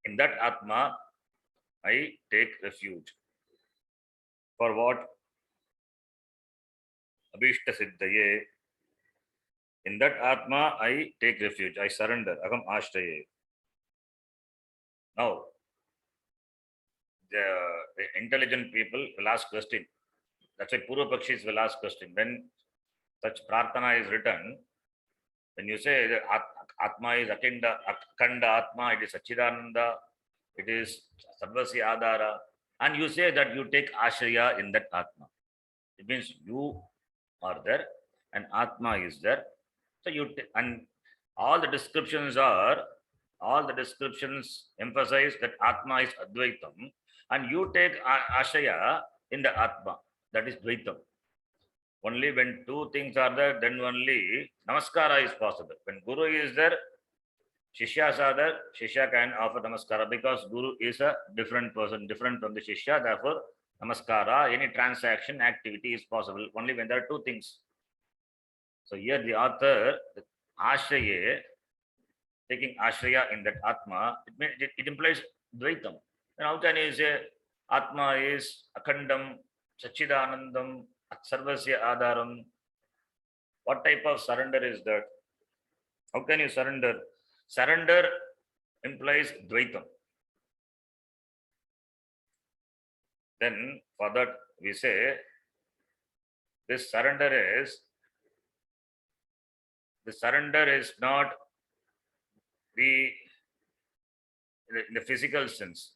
in that Atma, I take refuge. For what? Abhishta Siddhaye. In that Atma, I take refuge. I surrender. Agam Ashtaye. Now, the intelligent people will ask question. That's why Purva Pakshis will ask question. When such prarthana is written, when you say that Atma is Akanda Atma, it is Sachidananda, it is Sarvasya Adhara, and you say that you take Ashraya in that Atma. It means you are there and Atma is there. So and all the descriptions emphasize that Atma is Advaitam, and you take Ashraya in the Atma, that is Dvaitam. Only when two things are there, then only Namaskara is possible. When Guru is there, Shishyas are there, Shishya can offer Namaskara because Guru is a different person, different from the Shishya. Therefore, Namaskara, any transaction, activity is possible only when there are two things. So here the author, Ashraya, taking Ashraya in that Atma, it implies Dvaitam. And how can you say Atma is Akhandam, Sachidanandam, Sarvasya Adaram? What type of surrender is that? How can you surrender? Surrender implies Dvaitam. Then for that we say this surrender is not the in the physical sense.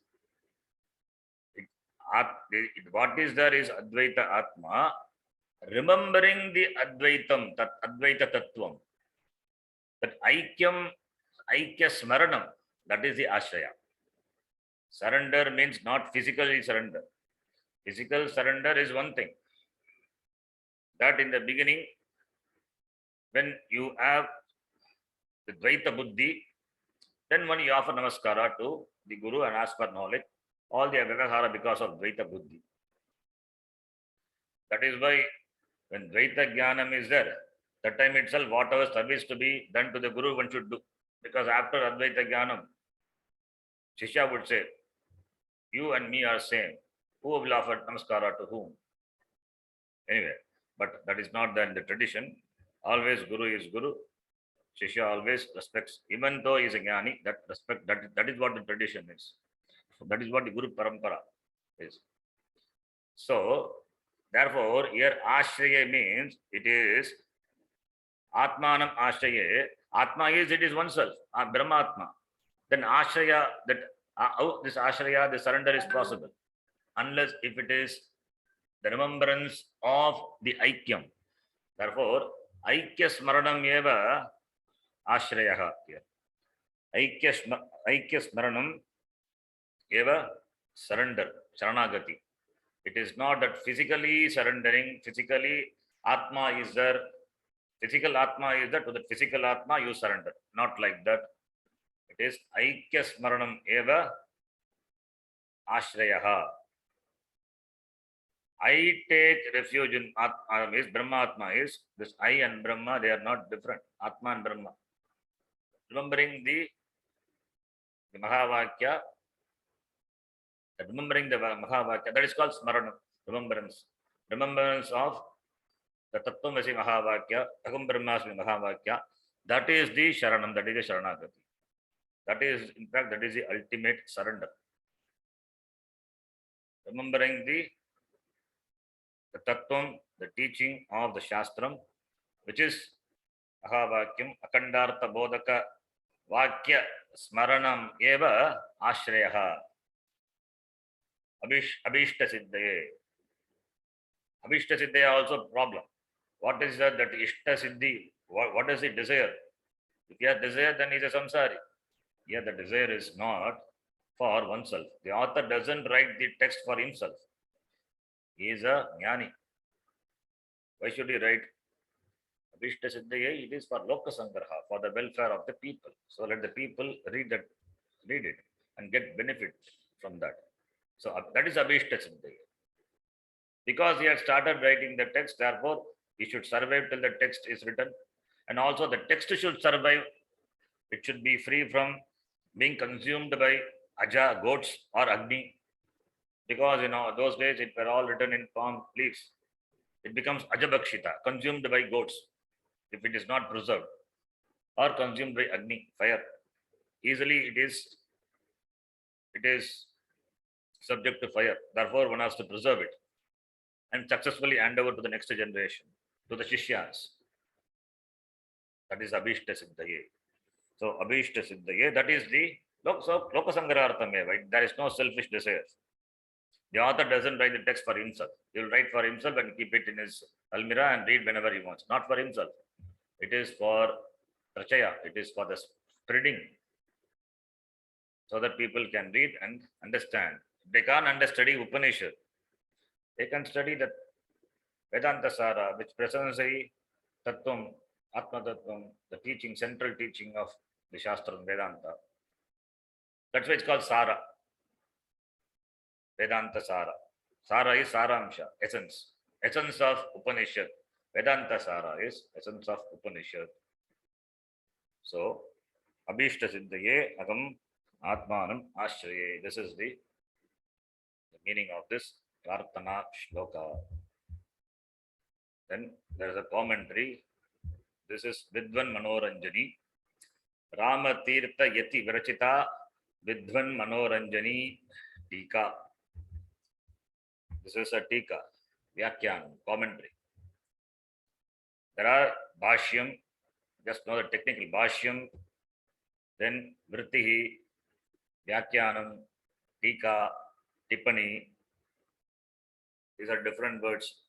What is there is Advaita Atma, remembering the Advaitam, that Advaita Tattvam, that Aikyam, Aikya Smaranam, that is the Ashraya. Surrender means not physically surrender. Physical surrender is one thing. That in the beginning, when you have the Dvaita Buddhi, then when you offer Namaskara to the Guru and ask for knowledge, all the Vyavahara because of Dvaita Buddhi. That is why when Dvaita Jnanam is there, that time itself, whatever service to be done to the Guru, one should do. Because after Advaita Jnanam, Shishya would say, you and me are same. Who will offer Namaskara to whom? Anyway, but that is not then the tradition. Always Guru is Guru. Shishya always respects, even though he is a Jnani, that respect, that is what the tradition is. So that is what the Guru Parampara is. So, therefore, here Ashraya means it is Atmanam Ashraya. Atma is, it is oneself, Brahmatma. Then Ashraya, that this Ashraya, the surrender is possible. Unless if it is the remembrance of the Aikyam. Therefore, Aikya Smaranam eva Ashrayaha here. Aikya Smaranam eva surrender, Sharanagati. It is not that physically surrendering, physically Atma is there, physical Atma is there, to the physical Atma you surrender. Not like that. It is Aikya Smaranam eva Ashrayaha. I take refuge in Atma, is Brahma is, this I and Brahma, they are not different. Atma and Brahma. Remembering the Mahavakya, remembering the Mahavakya, that is called Smaranam, remembrance. Remembrance of the Tattvamasi Mahavakya, Aham Brahmasmi Mahavakya, that is the Sharanam, that is the Sharanagati. That is, in fact, that is the ultimate surrender. Remembering the Tattvam, the teaching of the Shastram, which is Mahavakyam, Akandartha Bodhaka Vakya Smaranam eva Ashrayaha. Abhishta Siddhaye. Abhishta Siddhaya also problem. What is that Ishta Siddhi? What is the desire? If he has desire, then he is a samsari. Here the desire is not for oneself. The author doesn't write the text for himself. He is a jnani. Why should he write? Abhishta Siddhaye, it is for Loka Sangraha, for the welfare of the people. So let the people read it and get benefit from that. So that is Abhishta Siddhaye. Because he had started writing the text, therefore he should survive till the text is written. And also the text should survive. It should be free from being consumed by Aja, goats or Agni. Because those days it were all written in palm leaves. It becomes Ajabakshita, consumed by goats, if it is not preserved, or consumed by Agni, fire. Easily it is subject to fire. Therefore, one has to preserve it and successfully hand over to the next generation, to the Shishyas. That is Abhishta Siddhaye. So, Abhishta Siddhaye, that is the Lokasangararthameva. There is no selfish desire. The author doesn't write the text for himself. He will write for himself and keep it in his almirah and read whenever he wants. Not for himself. It is for Prachaya. It is for the spreading, so that people can read and understand. They can't study Upanishad. They can study the Vedantasara, which presents a Tattvam, Atma Tattvam, the teaching, central teaching of the Shastra Vedanta. That's why it's called Sara. Vedantasara. Sara is Saramsha, essence. Essence of Upanishad. Vedantasara is essence of Upanishad. So, Abhishta Siddhaye Agam Atmanam Ashraye. This is the meaning of this Prarthana Shloka. Then there is a commentary. This is Vidvan Manoranjani. Rama Tirtha Yati Virachita Vidvan Manoranjani Tika. This is a Tika, Vyakhyan, commentary. There are Bhashyam, just know the technical Bhashyam, then Vritihi, Vyakhyanam, Tika, Tippani. These are different words.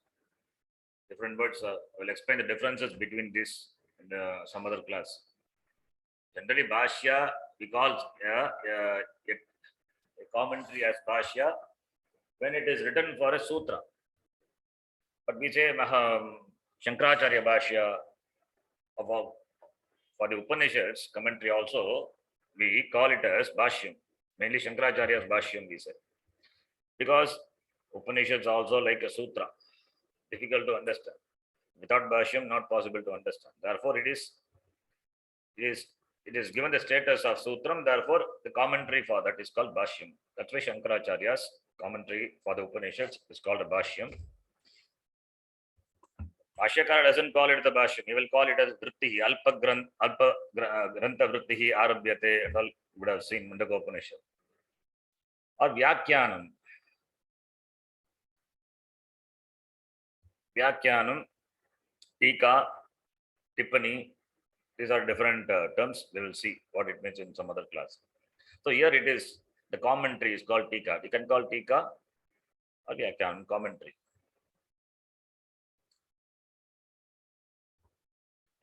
Different words. I will explain the differences between this in some other class. Generally, Bhashya, we call a commentary as Bhashya when it is written for a sutra. But we say Shankaracharya Bhashya for the Upanishads commentary also, we call it as Bhashyam. Mainly Shankaracharya's Bhashyam we say. Because Upanishads also like a sutra, difficult to understand. Without Bhashyam, not possible to understand. Therefore, it is given the status of Sutram, therefore the commentary for that is called Bhashyam. That's why Shankaracharya's commentary for the Upanishads is called a Bhashyam. Bhashyakara doesn't call it the Bhashyam, he will call it as Vrittihi, Alpa Grantha Vrittihi Arabhyate, and all you would have seen Mundaka Upanishad. Or Vyakhyanam, Tika, Tippani. These are different terms. We will see what it means in some other class. So here it is, the commentary is called Tika. You can call Tika or Vyakhyanam, commentary.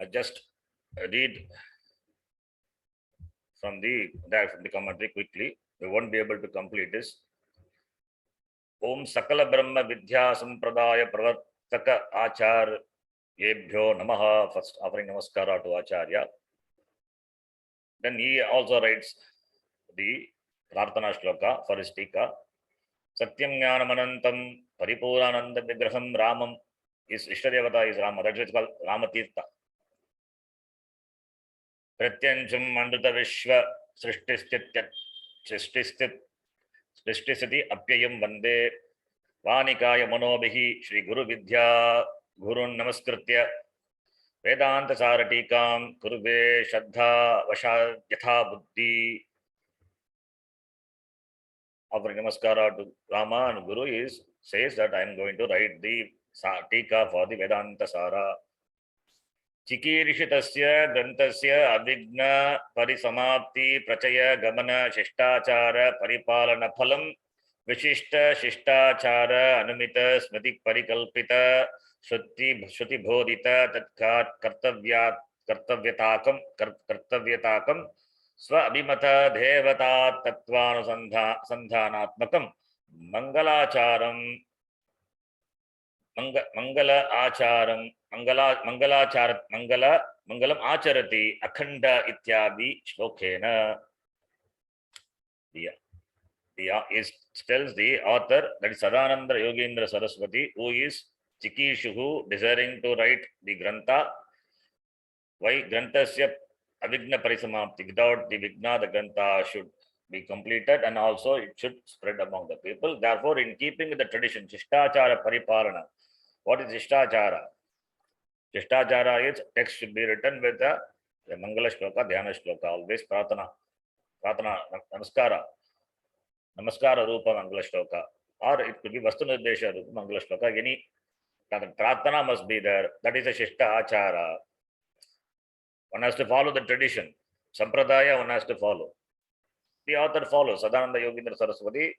I just read from the commentary quickly. We won't be able to complete this. Om Sakala Brahma Vidya Sampradaya Pravartaka Achar Yebhyo Namaha. First offering Namaskara to Acharya. Then he also writes the Prarthana Shloka for his Tika. Satyam Jnanamanantam Paripurananda Vigraham Ramam. His Ishtadevata is Rama. That's why it's called Ramatirtha. Pratyancham Mandrita Vishwa Srishtisthiti Apyayam Vande Vanikaya Manobihi Shri Guru Vidya Gurun Namaskritya Vedantasara Tikam Kurve Shraddha Vasha Yatha Buddhi. Offering Namaskara to Rama and Guru says that I am going to write the Tika for the Vedantasara. Chikirišitasya Grantasya Avigna Parisamapti Prachaya Gamana Shishtāchara Paripalana Phalam Vishishta Shishtāchara Anumita Smriti Parikalpita Shruti Bodhita Tatkat Kartavyatakam Swa Abhimata Devata Tatvanusandhanatmakam Mangalacharam Mangalam Acharati Akhanda Ityadi Shlokena. Tells the author, that is Sadananda Yogendra Saraswati, who is Chikishuhu, desiring to write the Grantha. Why Granthasya Avigna Parisamapti? Without the Vigna, the Grantha should be completed and also it should spread among the people. Therefore, in keeping with the tradition, Shishtachara Paripalana. What is Shishtachara? Shishtachara is text should be written with the Mangala Shloka, Dhyana Shloka, always Pratana, Namaskara Rupa Mangala Shloka, or it could be Vastunadesha Rupa Mangala Shloka. Any Pratana must be there. That is a Shishtachara. One has to follow the tradition. Sampradaya one has to follow. The author follows. Sadananda Yogendra Saraswati,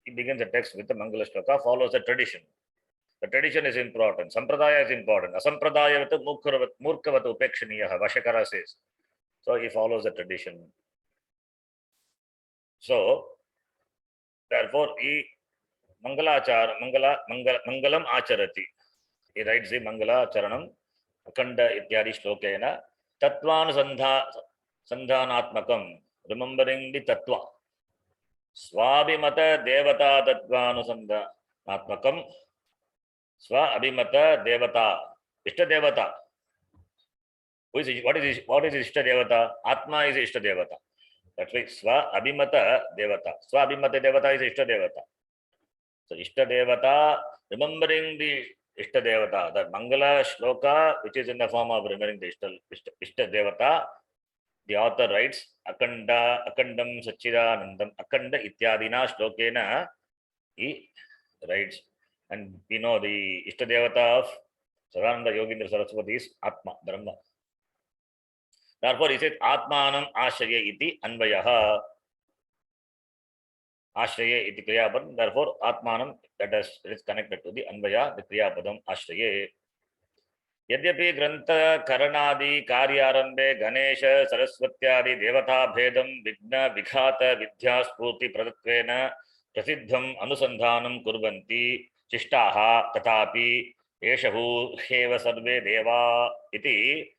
he begins the text with the Mangala Shloka, follows the tradition. The tradition is important. Sampradaya is important. Asampradaya murkavat upekshaniyaha, Vashakara says. So he follows the tradition. So, therefore, he Mangalam Acharati. He writes the Mangala Charanam Akanda Ityadi Shlokena Sandhanatmakam, remembering the Tattva. Swabhimata Devata Tattvanusandhanatmakam, Swabhimata Devata, Ishta Devata. What is Ishta Devata? Atma is Ishta Devata. That's why Swa Abhimata Devata. Swa Abhimata Devata is Ishta Devata. So Ishta Devata, remembering the Ishta Devata, the Mangala Shloka, which is in the form of remembering the Ishta Devata, the author writes, Akandam Sachidanandam, Akanda Ityadina Shlokena, he writes. And we know the Ishta Devata of Sadananda Yogindra Saraswati is Atma, Brahma. Therefore, he says, Atmanam Ashraya iti Anvayaha. Ashraya iti Kriyapadam. Therefore, Atmanam, that is connected to the Anvaya, the Kriyapadam Ashraya. Yadyapi Grantha Karanadi Karyarambe Ganesha Saraswatyadi Devata Bhedam Vigna Vighata Vidya Spurti Pradatvena Prasiddham Anusandhanam Kurvanti Chishtaha Tatapi Eshahu Heva Sarve Deva iti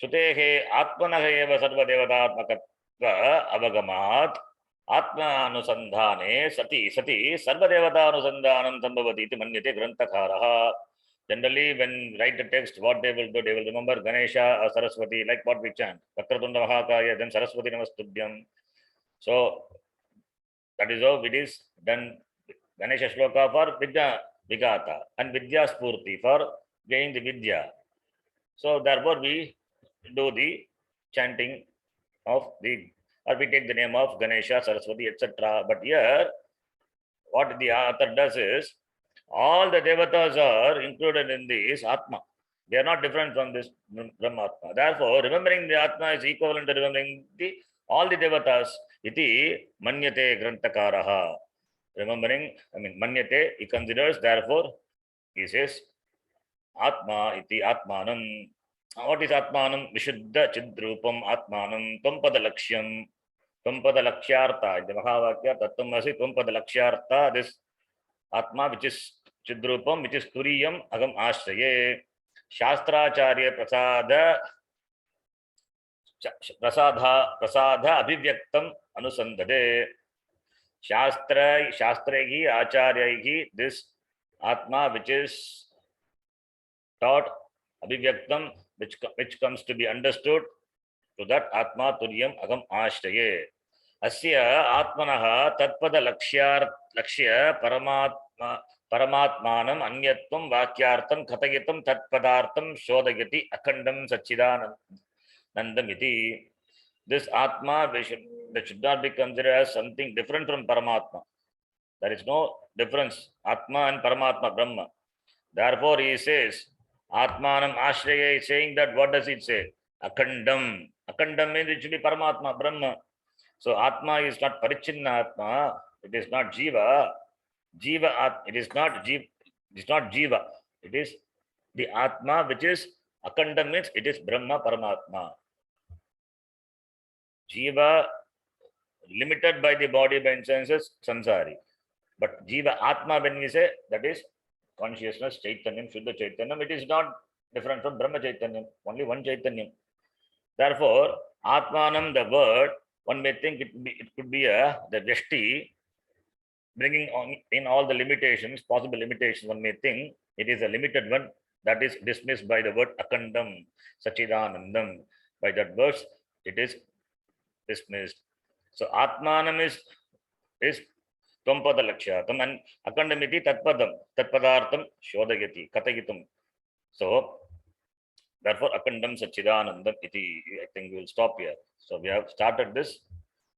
Shutehe Atmanaha eva sarva devatatmakatva avagamat Atma anusandhane sati sarva devata anusandhanam sambhavati iti manyate granthakaraha. Generally, when write the text, what they will do, they will remember Ganesha or Saraswati, like what we chant. Vakratunda Mahakaya, then Saraswati Namastubhyam. So, that is how it is done. Ganesha Shloka for Vidya Vigata and Vidya Spurti for gaining the Vidya. So, therefore, we do the chanting of the, or we take the name of Ganesha, Saraswati, etc. But here, what the author does is, all the devatas are included in this Atma. They are not different from this Brahmatma. Therefore, remembering the Atma is equivalent to remembering all the devatas. Iti manyate granthakaraha. Remembering, manyate, he considers, therefore, he says, Atma iti Atmanam. What is Atmanam? Vishuddha Chidrupam Atmanam Tvapada Lakshyam. Tvapada Lakshyartha. In the Mahavakya, Tattvamasi Tvapada Lakshyartha. This Atma, which is Chidrupam, which is Turiyam Agam Ashraye. Shastracharya Prasada Abhivyaktam Anusandade. Shastraihi Acharyahi. This Atma, which is taught, Abhivyaktam, which comes to be understood, to that Atma Turyam Agam Ashtaye. Asya Atmanaha Tatpada Lakshya Paramatmanam Anyatvam Vakyartam Katayatam Tatpadartam Shodagati Akandam Sachidanandamiti. This Atma, that should not be considered as something different from Paramatma. There is no difference, Atma and Paramatma, Brahma. Therefore, he says, Atmanam Ashraya is saying that, what does it say? Akandam. Akandam means it should be Paramatma, Brahma. So Atma is not Parichinna Atma, it is not Jiva. It is not Jiva. It is the Atma, which is Akandam means it is Brahma Paramatma. Jiva, limited by the body, by senses, Sansari. But Jiva Atma, when we say, that is consciousness, Chaitanyam, Shuddha Chaitanyam, it is not different from Brahma Chaitanyam, only one Chaitanyam. Therefore, Atmanam, the word, one may think it could be the Vyashti, bringing on in all the limitations, possible limitations. One may think it is a limited one that is dismissed by the word Akandam, Sachidanandam. By that verse, it is dismissed. So Atmanam is Tvapada Lakshatam and Akandamiti Tatpadartam Shodagati, Katagitum. So therefore Akandam Sachidanandam iti. I think we will stop here. So we have started this.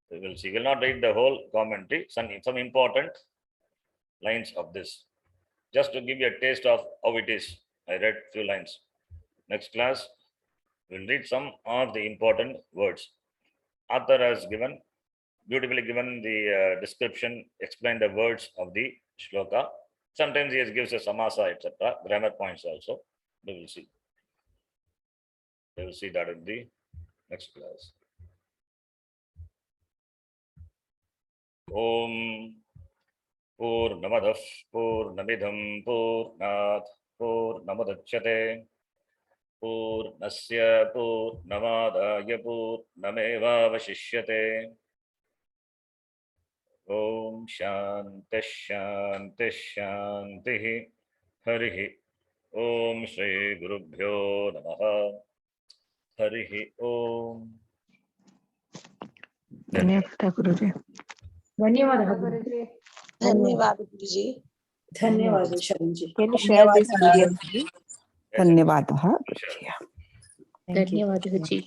We will see. We will not read the whole commentary. Some important lines of this. Just to give you a taste of how it is. I read few lines. Next class, we will read some of the important words. Author has beautifully given the description, explain the words of the shloka. Sometimes he gives a samasa, etc. Grammar points also. We will see. We will see that in the next class. Om Purnamadah Purnamidham Purnat Purnamadachyate पूर्णस्य पूर्णमादाय पूर्णमेवावशिष्यते। ओम शांति शांति शांति। हरिः ओम श्री गुरुभ्यो नमः। हरिः ओम। धन्यवाद गुरुजी। धन्यवाद गुरुजी। धन्यवाद गुरुजी। धन्यवाद शरण जी। Can you share this video, please? धन्यवाद गुरुजी। धन्यवाद गुरुजी।